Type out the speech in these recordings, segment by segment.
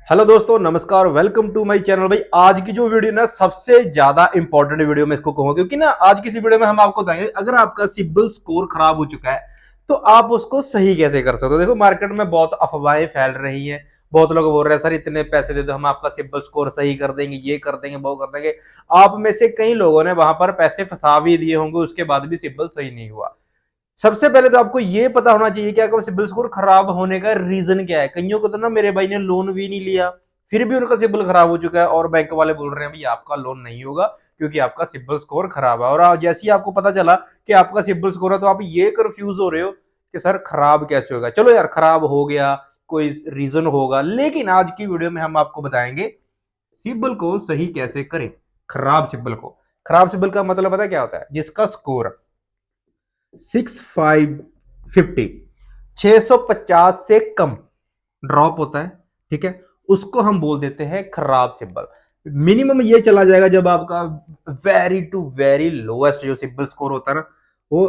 Hello दोस्तों, नमस्कार। Welcome to my channel. भाई आज की जो वीडियो ना सबसे ज्यादा इंपॉर्टेंट वीडियो मैं इसको कहूंगा, क्योंकि ना आज की इस वीडियो में हम आपको बताएंगे अगर आपका सिबिल स्कोर खराब हो चुका है तो आप उसको सही कैसे कर सकते हो। देखो मार्केट में बहुत अफवाहें फैल रही हैं, बहुत लोग बोल रहे हैं सर इतने पैसे दे दो हम आपका सिबिल स्कोर सही कर देंगे, ये कर देंगे, वो कर देंगे। आप में से कई लोगों ने वहां पर पैसे फंसा भी दिए होंगे, उसके बाद भी सिबिल सही नहीं हुआ। सबसे पहले तो आपको ये पता होना चाहिए कि आपका सिबिल स्कोर खराब होने का रीजन क्या है। कईयों को तो ना मेरे भाई ने लोन भी नहीं लिया, फिर भी उनका सिबिल खराब हो चुका है और बैंक वाले बोल रहे हैं भाई आपका लोन नहीं होगा क्योंकि आपका सिबिल स्कोर खराब है। और जैसे ही आपको पता चला कि आपका सिबिल स्कोर है तो आप ये कंफ्यूज हो रहे हो कि सर खराब कैसे होगा। चलो यार, खराब हो गया, कोई रीजन होगा, लेकिन आज की वीडियो में हम आपको बताएंगे सिबिल को सही कैसे करें। खराब सिबिल का मतलब पता क्या होता है? जिसका स्कोर 6550 650 से कम ड्रॉप होता है, ठीक है, उसको हम बोल देते हैं खराब सिबिल। मिनिमम ये चला जाएगा जब आपका वेरी टू वेरी लोएस्ट जो सिबिल स्कोर होता है ना, वो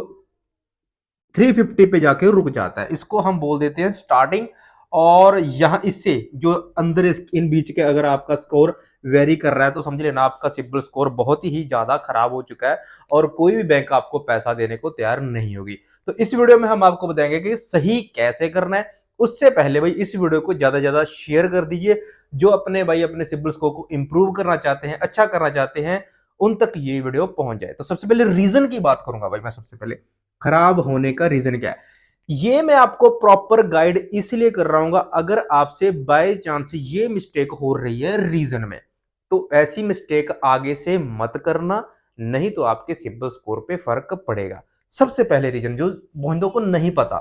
350 पे जाके रुक जाता है, इसको हम बोल देते हैं स्टार्टिंग। और यहां इससे जो अंदर इन बीच के अगर आपका स्कोर वेरी कर रहा है तो समझ लेना आपका सिबिल स्कोर बहुत ही ज्यादा खराब हो चुका है और कोई भी बैंक आपको पैसा देने को तैयार नहीं होगी। तो इस वीडियो में हम आपको बताएंगे कि सही कैसे करना है। उससे पहले भाई इस वीडियो को ज्यादा से ज्यादा शेयर कर दीजिए। जो अपने भाई अपने सिबिल स्कोर को इंप्रूव करना चाहते हैं, अच्छा करना चाहते हैं, उन तक ये वीडियो पहुंच जाए। तो सबसे पहले रीजन की बात करूंगा भाई मैं। सबसे पहले खराब होने का रीजन क्या है, ये मैं आपको प्रॉपर गाइड इसलिए कर रहा हूं अगर आपसे बाय चांस ये मिस्टेक हो रही है रीजन में, तो ऐसी मिस्टेक आगे से मत करना, नहीं तो आपके सिबिल स्कोर पे फर्क पड़ेगा। सबसे पहले रीजन जो बहुतों को नहीं पता,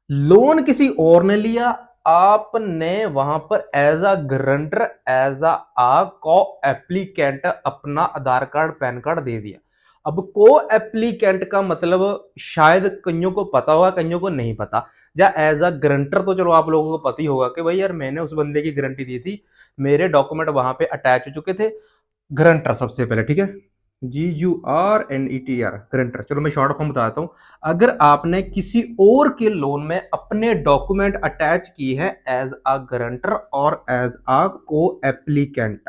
लोन किसी और ने लिया, आपने वहां पर as a guarantor, as a को एप्लीकेंट अपना आधार कार्ड पैन कार्ड दे दिया। अब को एप्लीकेंट का मतलब शायद कईयों को पता होगा, कईयों को नहीं पता। या एज अ गारंटर तो चलो आप लोगों को पता ही होगा कि भाई यार मैंने उस बंदे की गारंटी दी थी, मेरे डॉक्यूमेंट वहां पे अटैच हो चुके थे। गारंटर सबसे पहले, ठीक है, GURNETR गारंटर। चलो मैं शॉर्ट फॉर्म बताता हूं। अगर आपने किसी और के लोन में अपने डॉक्यूमेंट अटैच की है एज अ गारंटर और एज अ को एप्लीकेंट,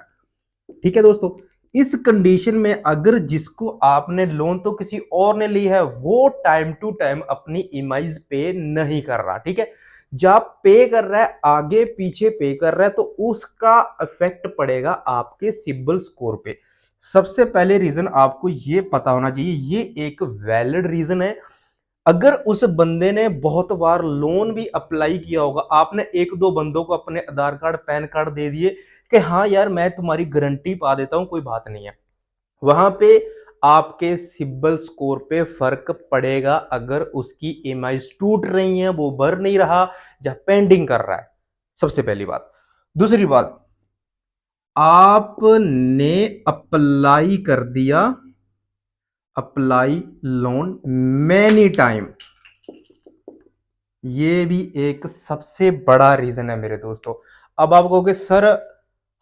ठीक है दोस्तों, इस कंडीशन में अगर जिसको आपने लोन तो किसी और ने ली है वो टाइम टू टाइम अपनी ईएमआईज पे नहीं कर रहा, ठीक है, जब पे कर रहा है आगे पीछे पे कर रहा है तो उसका इफेक्ट पड़ेगा आपके सिबिल स्कोर पे। सबसे पहले रीजन आपको ये पता होना चाहिए, ये एक वैलिड रीजन है। अगर उस बंदे ने बहुत बार लोन भी अप्लाई किया होगा, आपने एक दो बंदों को अपने आधार कार्ड पैन कार्ड दे दिए कि हाँ यार मैं तुम्हारी गारंटी पा देता हूं, कोई बात नहीं है, वहां पे आपके सिबिल स्कोर पे फर्क पड़ेगा। अगर उसकी ईएमआई टूट रही है, वो भर नहीं रहा या पेंडिंग कर रहा है, सबसे पहली बात। दूसरी बात, आपने अप्लाई कर दिया, अप्लाई लोन मैनी टाइम, ये भी एक सबसे बड़ा रीजन है मेरे दोस्तों। अब आप कहोगे सर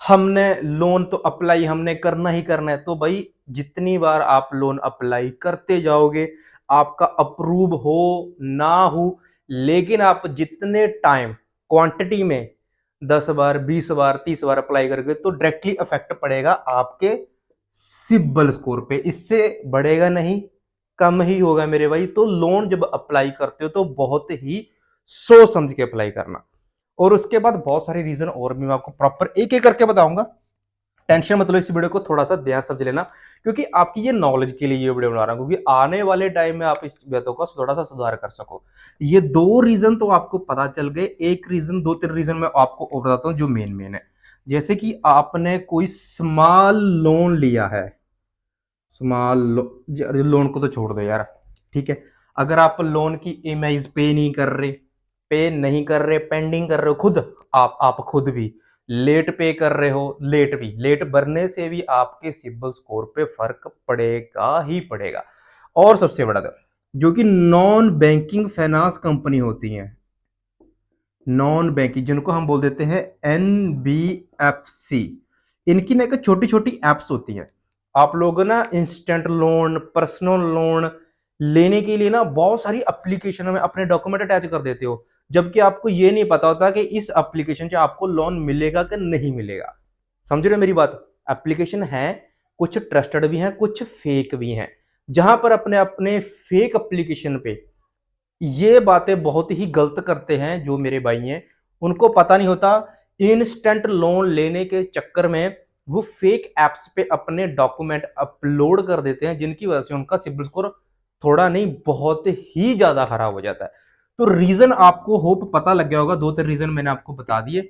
हमने लोन तो अप्लाई हमने करना ही करना है, तो भाई जितनी बार आप लोन अप्लाई करते जाओगे, आपका अप्रूव हो ना हो, लेकिन आप जितने टाइम क्वांटिटी में 10 बार 20 बार 30 बार अप्लाई करोगे तो डायरेक्टली इफेक्ट पड़ेगा आपके सिबिल स्कोर पे, इससे बढ़ेगा नहीं, कम ही होगा मेरे भाई। तो लोन जब अप्लाई करते हो तो बहुत ही सोच समझ के अप्लाई करना। और उसके बाद बहुत सारे रीजन और भी मैं आपको प्रॉपर एक एक करके बताऊंगा। टेंशन मतलब इस वीडियो को थोड़ा सा ध्यान समझ लेना, क्योंकि आपकी ये नॉलेज के लिए ये वीडियो बना रहा हूं, क्योंकि आने वाले टाइम में आप इस बातों का थोड़ा सा सुधार कर सको। ये दो रीजन तो आपको पता चल गए, एक रीजन, दो तीन रीजन मैं आपको और बताता हूं जो मेन मेन है। जैसे कि आपने कोई स्मॉल लोन लिया है, स्मॉल लोन को तो छोड़ दो यार, ठीक है, अगर आप लोन की ईएमआईज पे नहीं कर रहे, पेंडिंग कर रहे हो, खुद आप खुद भी लेट पे कर रहे हो, लेट भरने से भी आपके सिबिल स्कोर पे फर्क पड़ेगा ही पड़ेगा। और सबसे बड़ा तो, जो कि नॉन बैंकिंग फाइनेंस कंपनी होती हैं, नॉन बैंकिंग जिनको हम बोल देते हैं NBFC, इनकी ना एक छोटी छोटी एप्स होती हैं। आप लोग ना इंस्टेंट लोन, पर्सनल लोन लेने के लिए ना बहुत सारी एप्लीकेशन में अपने डॉक्यूमेंट अटैच कर देते हो। जबकि आपको ये नहीं पता होता कि इस एप्लीकेशन से आपको लोन मिलेगा कि नहीं मिलेगा। समझ रहे हो मेरी बात? एप्लीकेशन है, कुछ ट्रस्टेड भी हैं, कुछ फेक भी हैं। जहां पर अपने अपने फेक एप्लीकेशन पे ये बातें बहुत ही गलत करते हैं जो मेरे भाई हैं, उनको पता नहीं होता। इंस्टेंट लोन लेने के चक्कर में वो फेक एप्स पे अपने डॉक्यूमेंट अपलोड कर देते हैं, जिनकी वजह से उनका सिबिल स्कोर थोड़ा नहीं बहुत ही ज्यादा खराब हो जाता है। तो रीजन आपको होप पता लग गया होगा, दो तीन रीजन मैंने आपको बता दिए।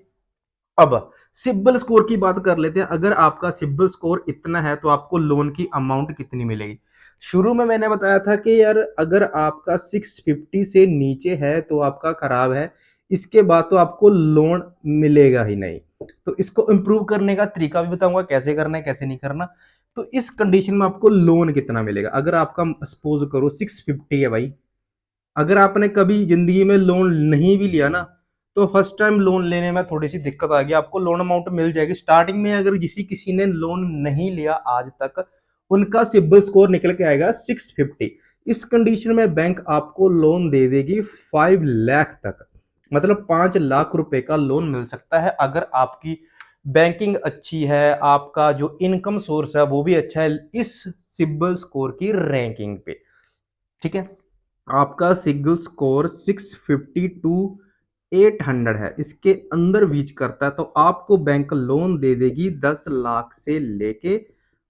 अब सिबिल स्कोर की बात कर लेते हैं। अगर आपका सिबिल स्कोर इतना है तो आपको लोन की अमाउंट कितनी मिलेगी? शुरू में मैंने बताया था कि यार अगर आपका 650 से नीचे है तो आपका खराब है, इसके बाद तो आपको लोन मिलेगा ही नहीं। तो इसको इंप्रूव करने का तरीका भी बताऊंगा, कैसे करना है कैसे नहीं करना। तो इस कंडीशन में आपको लोन कितना मिलेगा? अगर आपका सपोज करो 650 है भाई, अगर आपने कभी जिंदगी में लोन नहीं भी लिया ना, तो फर्स्ट टाइम लोन लेने में थोड़ी सी दिक्कत आ गई, आपको लोन अमाउंट मिल जाएगी स्टार्टिंग में। अगर किसी ने लोन नहीं लिया आज तक, उनका सिबिल स्कोर निकल के आएगा 650। इस कंडीशन में बैंक आपको लोन दे देगी 5 लाख तक, मतलब 5 लाख रुपए का लोन मिल सकता है। अगर आपकी बैंकिंग अच्छी है, आपका जो इनकम सोर्स है वो भी अच्छा है इस सिबिल स्कोर की रैंकिंग पे, ठीक है। आपका सिबिल स्कोर 650 टू 800 है, इसके अंदर रीच करता है तो आपको बैंक लोन दे देगी 10 लाख से लेके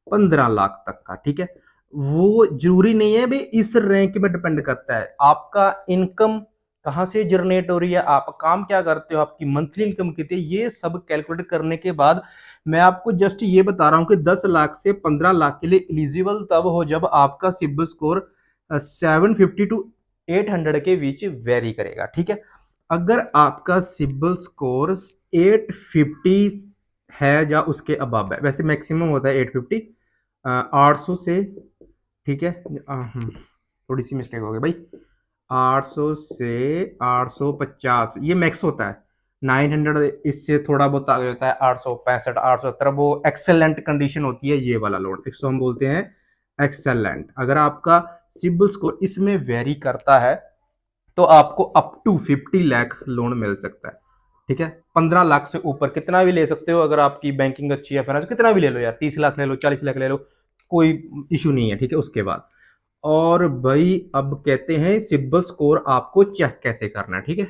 15 लाख तक का, ठीक है। वो जरूरी नहीं है भाई, इस रैंक में डिपेंड करता है आपका इनकम कहां से जनरेट हो रही है, आप काम क्या करते हो, आपकी मंथली इनकम कितनी है, ये सब कैलकुलेट करने के बाद मैं आपको जस्ट ये बता रहा हूं कि 10 लाख से 15 लाख के लिए एलिजिबल तब हो जब आपका सिबिल स्कोर 750 टू 800 के बीच वेरी करेगा, ठीक है। अगर आपका सिबिल स्कोर 850 है या उसके अबव है, वैसे मैक्सिमम होता है 850, 800 से, ठीक है। थोड़ी सी मिस्टेक हो गई भाई, 800 से 850 ये मैक्स होता है। 900 इससे थोड़ा बहुत आगे होता है, 865 870 वो एक्सेलेंट कंडीशन होती है, ये वाला लोन इसको हम बोलते हैं एक्सेलेंट। अगर आपका सिबिल स्कोर इसमें वेरी करता है तो आपको अप टू 50 लाख लोन मिल सकता है, ठीक है। 15 लाख से ऊपर कितना भी ले सकते हो, अगर आपकी बैंकिंग अच्छी है, फाइनेंस कितना भी ले लो यार, 30 लाख ले लो, 40 लाख ले लो, कोई इशू नहीं है, ठीक है। उसके बाद और भाई अब कहते हैं सिबिल स्कोर आपको चेक कैसे करना है, ठीक है।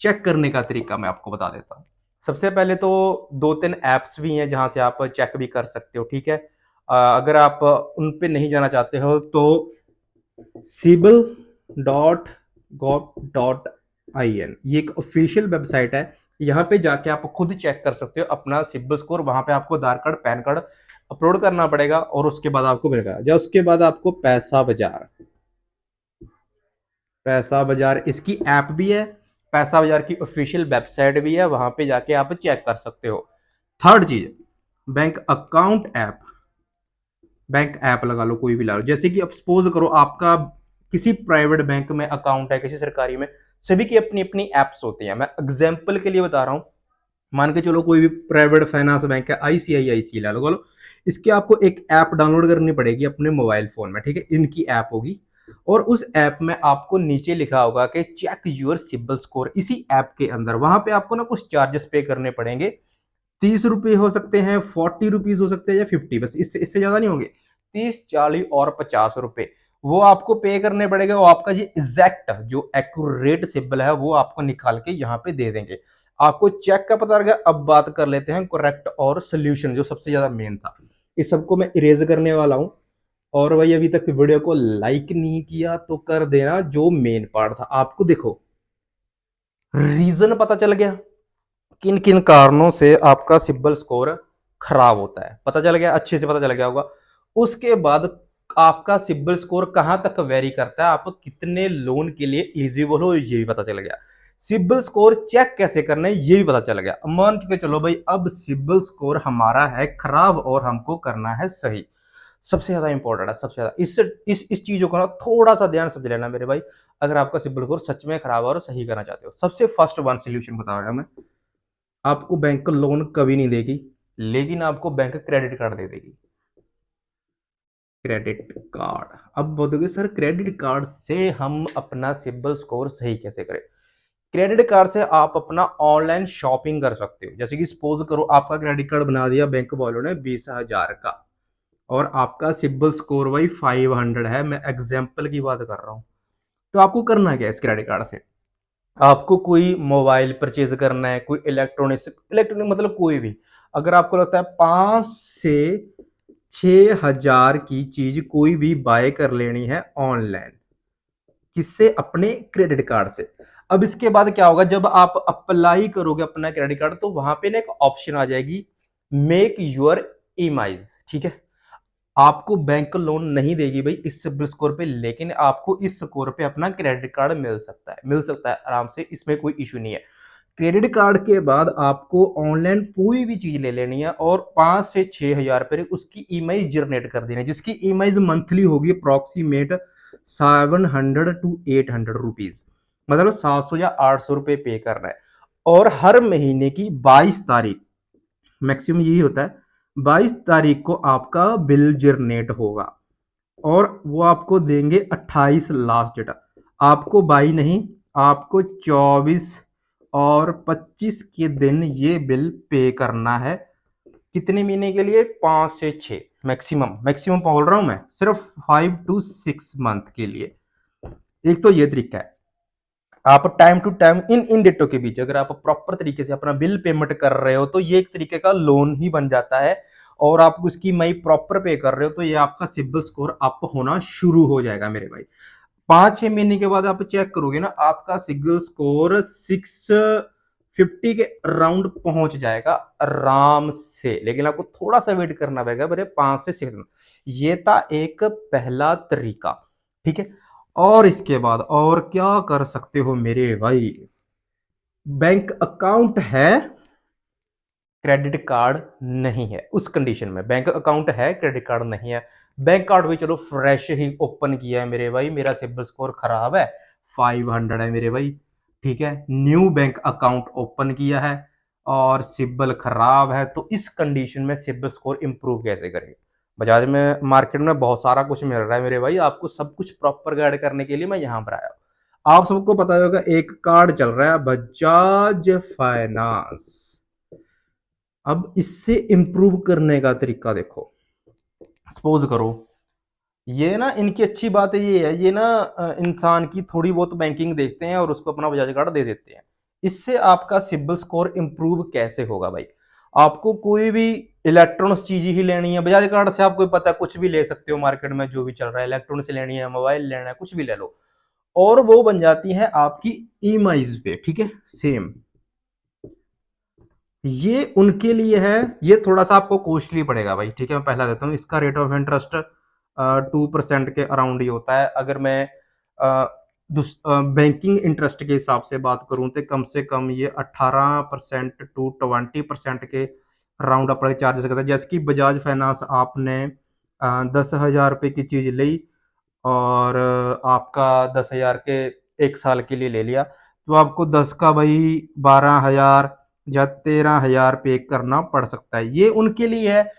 चेक करने का तरीका मैं आपको बता देता हूँ। सबसे पहले तो दो तीन ऐप्स भी हैं जहां से आप चेक भी कर सकते हो, ठीक है। अगर आप उन पे नहीं जाना चाहते हो तो sibil.gov.in ये एक ऑफिशियल वेबसाइट है। यहाँ पे जाके आप खुद चेक कर सकते हो अपना सिबिल स्कोर। वहां पे आपको आधार कार्ड पैन कार्ड अपलोड करना पड़ेगा और उसके बाद आपको मिलेगा। या उसके बाद आपको पैसा बाजार, पैसा बाजार इसकी ऐप भी है, पैसा बाजार की ऑफिशियल वेबसाइट भी है, वहां पे जाके आप चेक कर सकते हो। थर्ड चीज, bank account app, bank app लगा लो, कोई भी लगा लो। जैसे कि अब सपोज करो आपका किसी प्राइवेट बैंक में अकाउंट है, किसी सरकारी में, सभी की अपनी अपनी एप्स होती हैं। मैं एग्जांपल के लिए बता रहा हूं, मान के चलो कोई भी प्राइवेट फाइनेंस बैंक है, आईसीआईसीआई ला लो, इसकी आपको एक ऐप डाउनलोड करनी पड़ेगी अपने मोबाइल फोन में, ठीक है। इनकी ऐप होगी और उस ऐप में आपको नीचे लिखा होगा कि चेक योर सिबिल स्कोर। इसी ऐप के अंदर वहां पे आपको ना कुछ चार्जेस पे करने पड़ेंगे, 30 रुपए हो सकते हैं, 40 रुपीज हो सकते हैं या 50, बस इससे इससे ज्यादा नहीं होंगे। 30 40 और 50 रुपए वो आपको पे करने पड़ेगा। वो आपका ये एग्जैक्ट जो एक्यूरेट सिबिल है वो आपको निकाल के यहाँ पे दे देंगे। आपको चेक का पता लगा। अब बात कर लेते हैं करेक्ट और सोल्यूशन, जो सबसे ज्यादा मेन था। इस सबको मैं इरेज करने वाला हूं। और भाई अभी तक वीडियो को लाइक नहीं किया तो कर देना। जो मेन पार्ट था आपको देखो, रीजन पता चल गया किन किन कारणों से आपका सिबिल स्कोर खराब होता है, पता चल गया, अच्छे से पता चल गया होगा। उसके बाद आपका सिबिल स्कोर कहां तक वेरी करता है, आप कितने लोन के लिए एलिजिबल हो, ये भी पता चल गया। सिबिल स्कोर चेक कैसे करना है ये भी पता चल गया। मान के चलो भाई अब सिबिल स्कोर हमारा है खराब और हमको करना है सही। सबसे ज्यादा इंपॉर्टेंट है, सबसे ज्यादा इस चीजों को ना थोड़ा सा ध्यान समझ लेना मेरे भाई। अगर आपका सिबिल स्कोर सच में खराब है और सही करना चाहते हो, सबसे फर्स्ट वन सोल्यूशन बता रहा हूं मैं। आपको बैंक लोन कभी नहीं देगी, लेकिन आपको बैंक क्रेडिट कार्ड दे देगी। क्रेडिट कार्ड, अब बोलोगे सर क्रेडिट कार्ड से हम अपना सिबिल स्कोर सही कैसे करें? क्रेडिट कार्ड से आप अपना ऑनलाइन शॉपिंग कर सकते हो। जैसे कि सपोज करो आपका क्रेडिट कार्ड बना दिया बैंक वालों ने 20,000 का, और आपका सिबिल स्कोर भाई 500 है, मैं एग्जाम्पल की बात कर रहा हूँ। तो आपको करना क्या है इस क्रेडिट कार्ड से? आपको कोई मोबाइल परचेज करना है, कोई इलेक्ट्रॉनिक मतलब कोई भी, अगर आपको लगता है 5 से 6 हजार की चीज कोई भी बाय कर लेनी है ऑनलाइन, किससे? अपने क्रेडिट कार्ड से। अब इसके बाद क्या होगा, जब आप अप्लाई करोगे अपना क्रेडिट कार्ड तो वहां पे ना एक ऑप्शन आ जाएगी, मेक यूर ईएमआईज। ठीक है, आपको बैंक लोन नहीं देगी भाई इस सिबिल स्कोर पे, लेकिन आपको इस स्कोर पे अपना क्रेडिट कार्ड मिल सकता है आराम से, इसमें कोई इशू नहीं है। क्रेडिट कार्ड के बाद आपको ऑनलाइन कोई भी चीज ले लेनी है और 5 से 6 हजार पर उसकी ईएमआई जनरेट कर देनी है, जिसकी ईएमआई मंथली होगी अप्रोक्सीमेट 700 to 800 रुपीज, मतलब 700 या 800 रुपए पे करना है। और हर महीने की 22 तारीख, मैक्सिमम यही होता है, 22 तारीख को आपका बिल जनरेट होगा और वो आपको देंगे 28 लास्ट डेट। आपको 22 नहीं, आपको 24 और 25 के दिन ये बिल पे करना है। कितने महीने के लिए? 5 से 6, मैक्सिमम मैक्सिमम बोल रहा हूं मैं, सिर्फ 5 to 6 मंथ के लिए। एक तो ये तरीका है, आप टाइम टू टाइम इन इन डेटों के बीच अगर आप प्रॉपर तरीके से अपना बिल पेमेंट कर रहे हो तो ये एक तरीके का लोन ही बन जाता है, और आप उसकी मई प्रॉपर पे कर रहे हो तो ये आपका सिबिल स्कोर अप होना शुरू हो जाएगा मेरे भाई। 5-6 महीने के बाद आप चेक करोगे ना, आपका सिबिल स्कोर 650 के अराउंड पहुंच जाएगा आराम से, लेकिन आपको थोड़ा सा वेट करना पड़ेगा मेरे 5 से 6 दिन। ये था एक पहला तरीका, ठीक है। और इसके बाद और क्या कर सकते हो मेरे भाई? बैंक अकाउंट है, क्रेडिट कार्ड नहीं है, उस कंडीशन में बैंक अकाउंट है क्रेडिट कार्ड नहीं है, बैंक कार्ड भी चलो फ्रेश ही ओपन किया है मेरे भाई, मेरा सिबिल स्कोर खराब है, 500 है मेरे भाई, ठीक है, न्यू बैंक अकाउंट ओपन किया है और सिबिल खराब है, तो इस कंडीशन में सिबिल स्कोर इंप्रूव कैसे करें? बजाज में मार्केट में बहुत सारा कुछ मिल रहा है मेरे भाई, आपको सब कुछ प्रॉपर गाइड करने के लिए मैं यहाँ पर आया हूँ। आप सबको पता होगा एक कार्ड चल रहा है बजाज फाइनेंस। अब इससे इंप्रूव करने का तरीका देखो, सपोज करो ये ना, इनकी अच्छी बात है ये है, ये ना इंसान की थोड़ी बहुत बैंकिंग देखते हैं और उसको अपना बजाज कार्ड दे देते हैं। इससे आपका सिबिल स्कोर इंप्रूव कैसे होगा भाई? आपको कोई भी इलेक्ट्रॉनिक्स चीज ही लेनी है, बजाज कार्ड से आपको पता है कुछ भी ले सकते हो, मार्केट में जो भी चल रहा है, इलेक्ट्रॉनिक्स लेनी है, मोबाइल लेना है, कुछ भी ले लो, और वो बन जाती है आपकी ईएमआईज पे, ठीक है। सेम ये उनके लिए है, ये थोड़ा सा आपको कॉस्टली पड़ेगा भाई, ठीक है। मैं पहला देता हूँ, इसका रेट ऑफ इंटरेस्ट 2% के अराउंड ही होता है। अगर मैं बैंकिंग इंटरेस्ट के हिसाब से बात करूं तो कम से कम ये 18% to 20% के राउंड अप चार्जेस करता है। जैसे कि बजाज फाइनेंस आपने 10,000 रुपये की चीज ली और आपका 10,000 के 1 साल के लिए ले लिया, तो आपको 10 का भाई 12,000 या 13,000 पे करना पड़ सकता है। ये उनके लिए है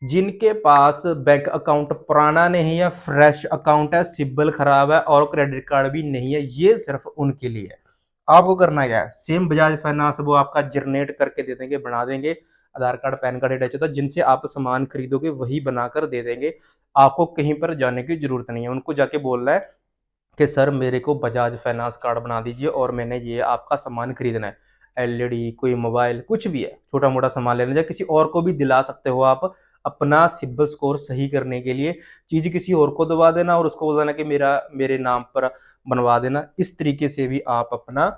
जिनके पास बैंक अकाउंट पुराना नहीं है, फ्रेश अकाउंट है, सिबिल खराब है और क्रेडिट कार्ड भी नहीं है, ये सिर्फ उनके लिए है। आपको करना क्या है, सेम बजाज फाइनेंस वो आपका जनरेट करके दे देंगे, बना देंगे, आधार कार्ड पैन कार्ड अटैच होता है, जिनसे आप सामान खरीदोगे वही बनाकर दे देंगे। आपको कहीं पर जाने की जरूरत नहीं है, उनको जाके बोलना है कि सर मेरे को बजाज फाइनेंस कार्ड बना दीजिए और मैंने ये आपका सामान खरीदना है, एलईडी, कोई मोबाइल, कुछ भी है, छोटा मोटा सामान लेना है, किसी और को भी दिला सकते हो आप अपना सिबिल स्कोर सही करने के लिए। चीज किसी और को दबा देना और उसको बोलना कि मेरे नाम पर बनवा देना, इस तरीके से भी आप अपना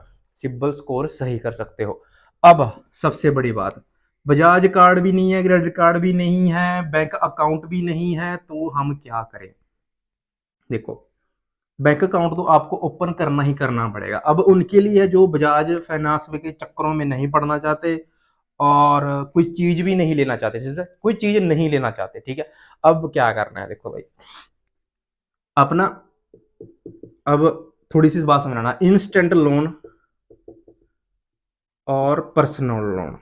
सिबिल स्कोर सही कर सकते हो। अब सबसे बड़ी बात, बजाज कार्ड भी नहीं है, क्रेडिट कार्ड भी नहीं है, बैंक अकाउंट भी नहीं है, तो हम क्या करें? देखो, बैंक अकाउंट तो आपको ओपन करना ही करना पड़ेगा। अब उनके लिए जो बजाज फाइनेंस के चक्करों में नहीं पड़ना चाहते और कोई चीज भी नहीं लेना चाहते, जैसे कोई चीज नहीं लेना चाहते, ठीक है। अब क्या करना है, देखो भाई अपना, अब थोड़ी सी बात समझना, इंस्टेंट लोन और पर्सनल लोन,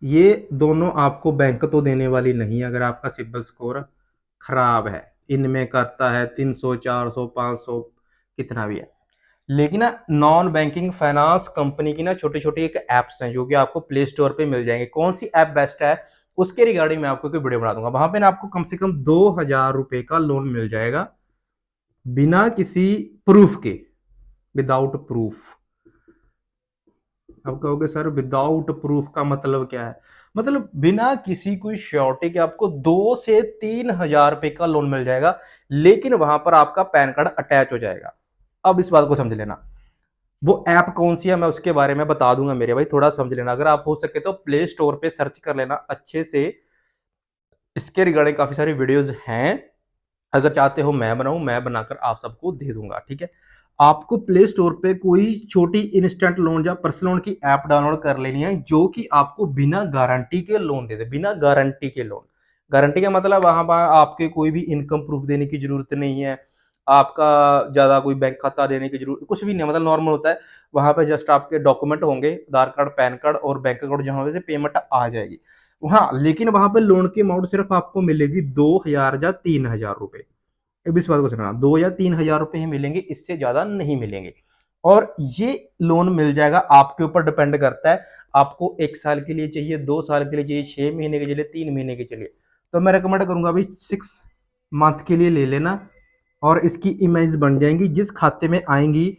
ये दोनों आपको बैंक तो देने वाली नहीं है अगर आपका सिबिल स्कोर खराब है। इनमें करता है 300 400 500 कितना भी है। लेकिन ना नॉन बैंकिंग फाइनेंस कंपनी की ना छोटी छोटी एक ऐप्स हैं जो कि आपको प्ले स्टोर पे मिल जाएंगे। कौन सी ऐप बेस्ट है उसके रिगार्डिंग मैं आपको एक वीडियो बना दूंगा। वहां पे ना आपको कम से कम 2,000 रुपए का लोन मिल जाएगा बिना किसी प्रूफ के, विदाउट प्रूफ। अब कहोगे सर विदाउट प्रूफ का मतलब क्या है? मतलब बिना किसी कोई श्योरिटी के आपको 2 से 3 हजार रुपए का लोन मिल जाएगा, लेकिन वहां पर आपका पैन कार्ड अटैच हो जाएगा। अब इस बात को समझ लेना। वो ऐप कौन सी है मैं उसके बारे में बता दूंगा मेरे भाई, थोड़ा समझ लेना। अगर आप हो सके तो प्ले स्टोर पे सर्च कर लेना अच्छे से, इसके रिगार्डिंग काफी सारी वीडियोज हैं। अगर चाहते हो मैं बनाऊं, मैं बनाकर आप सबको दे दूंगा, ठीक है। आपको प्ले स्टोर पे कोई छोटी इंस्टेंट लोन या पर्सनल लोन की ऐप डाउनलोड कर लेनी है जो कि आपको बिना गारंटी के लोन दे दे। बिना गारंटी के लोन, गारंटी का मतलब वहां पर आपके कोई भी इनकम प्रूफ देने की जरूरत नहीं है, आपका ज्यादा कोई बैंक खाता देने की जरूरत कुछ भी नहीं, मतलब नॉर्मल होता है। वहां पे जस्ट आपके डॉक्यूमेंट होंगे, आधार कार्ड, पैन कार्ड और बैंक अकाउंट, जहां से पेमेंट आ जाएगी। हाँ, लेकिन वहां पे लोन की अमाउंट सिर्फ आपको मिलेगी 2,000 या 3,000 रुपए। इस बात को समझना, 2 या 3 हजार रुपए ही मिलेंगे, इससे ज्यादा नहीं मिलेंगे। और ये लोन मिल जाएगा आपके ऊपर डिपेंड करता है, आपको 1 साल के लिए चाहिए, 2 साल के लिए चाहिए, 6 महीने के लिए, 3 महीने के लिए। तो मैं रिकमेंड करूंगा भाई 6 मंथ के लिए ले लेना, और इसकी इमेज बन जाएंगी जिस खाते में आएंगी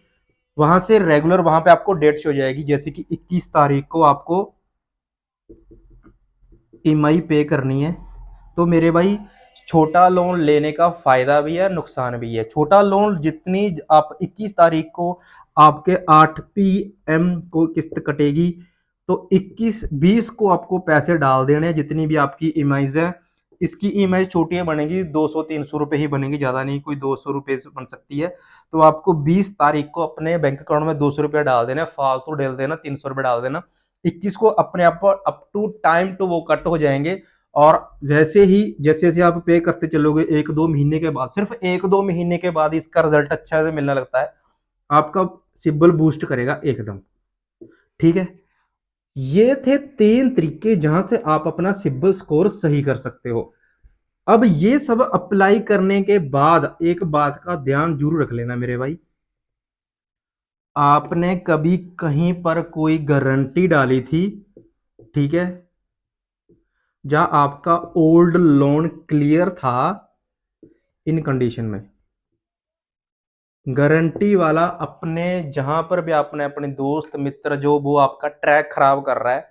वहां से रेगुलर वहां पे आपको डेट शो हो जाएगी। जैसे कि 21 तारीख को आपको ईएमआई पे करनी है। तो मेरे भाई छोटा लोन लेने का फायदा भी है, नुकसान भी है। छोटा लोन जितनी आप 21 तारीख को आपके 8 PM को किस्त कटेगी, तो 21-20 को आपको पैसे डाल देने हैं जितनी भी आपकी ईएमआईज है। इसकी ईएमआई छोटी बनेगी, 200-300 रुपए ही बनेगी, ज्यादा नहीं, कोई 200 रुपए बन सकती है। तो आपको 20 तारीख को अपने बैंक अकाउंट में 200 रुपया डाल देना, फालतू डाल देना, 300 रुपये डाल देना। 21 को अपने आप अप टू टाइम टू वो कट हो जाएंगे। और वैसे ही जैसे जैसे आप पे करते चलोगे 1-2 महीने के बाद, सिर्फ 1-2 महीने के बाद इसका रिजल्ट अच्छा से मिलने लगता है, आपका सिबिल बूस्ट करेगा एकदम, ठीक है। ये थे 3 तरीके जहां से आप अपना सिबिल स्कोर सही कर सकते हो। अब ये सब अप्लाई करने के बाद एक बात का ध्यान जरूर रख लेना मेरे भाई, आपने कभी कहीं पर कोई गारंटी डाली थी, ठीक है, जहां आपका ओल्ड लोन क्लियर था इन कंडीशन में, गारंटी वाला अपने जहां पर भी आपने अपने दोस्त मित्र जो वो आपका ट्रैक खराब कर रहा है,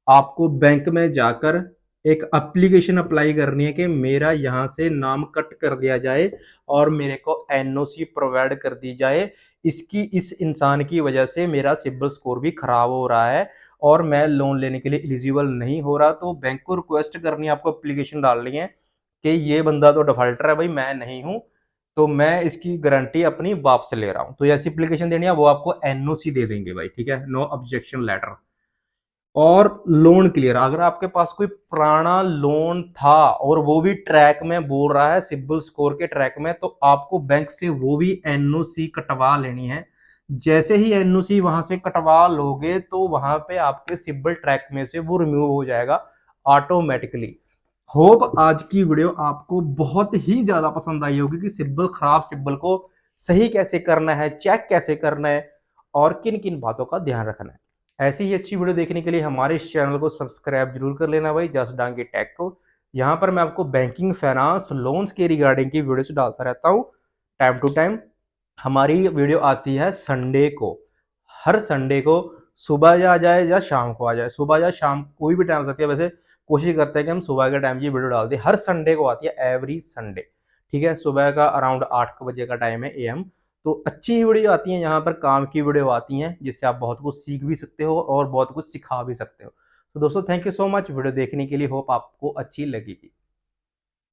आपको बैंक में जाकर एक एप्लीकेशन अप्लाई करनी है कि मेरा यहां से नाम कट कर दिया जाए और मेरे को एनओसी प्रोवाइड कर दी जाए। इसकी इस इंसान की वजह से मेरा सिबिल स्कोर भी खराब हो रहा है और मैं लोन लेने के लिए एलिजिबल नहीं हो रहा। तो बैंक को रिक्वेस्ट करनी है, आपको एप्लीकेशन डालनी है कि ये बंदा तो डिफॉल्टर है भाई, मैं नहीं हूं, तो मैं इसकी गारंटी अपनी वापस ले रहा हूं। तो ऐसी एप्लीकेशन देनी है, वो आपको एनओसी दे देंगे भाई, ठीक है, नो ऑब्जेक्शन लेटर। और लोन क्लियर, अगर आपके पास कोई पुराना लोन था और वो भी ट्रैक में बोल रहा है सिबिल स्कोर के ट्रैक में, तो आपको बैंक से वो भी एनओसी कटवा लेनी है। जैसे ही एनओसी वहां से कटवा लोगे तो वहां पे आपके सिबिल ट्रैक में से वो रिमूव हो जाएगा ऑटोमेटिकली। होप आज की वीडियो आपको बहुत ही ज्यादा पसंद आई होगी कि सिबिल खराब सिबिल को सही कैसे करना है, चेक कैसे करना है और किन किन बातों का ध्यान रखना है। ऐसी ही अच्छी वीडियो देखने के लिए हमारे इस चैनल को सब्सक्राइब जरूर कर लेना भाई, जस्ट डांगे टेक को। यहाँ पर मैं आपको बैंकिंग, फाइनेंस, लोन्स के रिगार्डिंग की वीडियोस डालता रहता हूँ टाइम टू टाइम। हमारी वीडियो आती है संडे को, हर संडे को सुबह आ जाए या शाम को आ जाए, सुबह या शाम कोई भी टाइम सकती है। वैसे कोशिश करते हैं कि हम सुबह के टाइम की वीडियो डाल दें, हर संडे को आती है, एवरी संडे, ठीक है। सुबह का अराउंड 8 बजे का टाइम है AM। तो अच्छी वीडियो आती है, यहाँ पर काम की वीडियो आती हैं जिससे आप बहुत कुछ सीख भी सकते हो और बहुत कुछ सिखा भी सकते हो। तो दोस्तों thank you so much video देखने के लिए, होप आपको अच्छी लगेगी।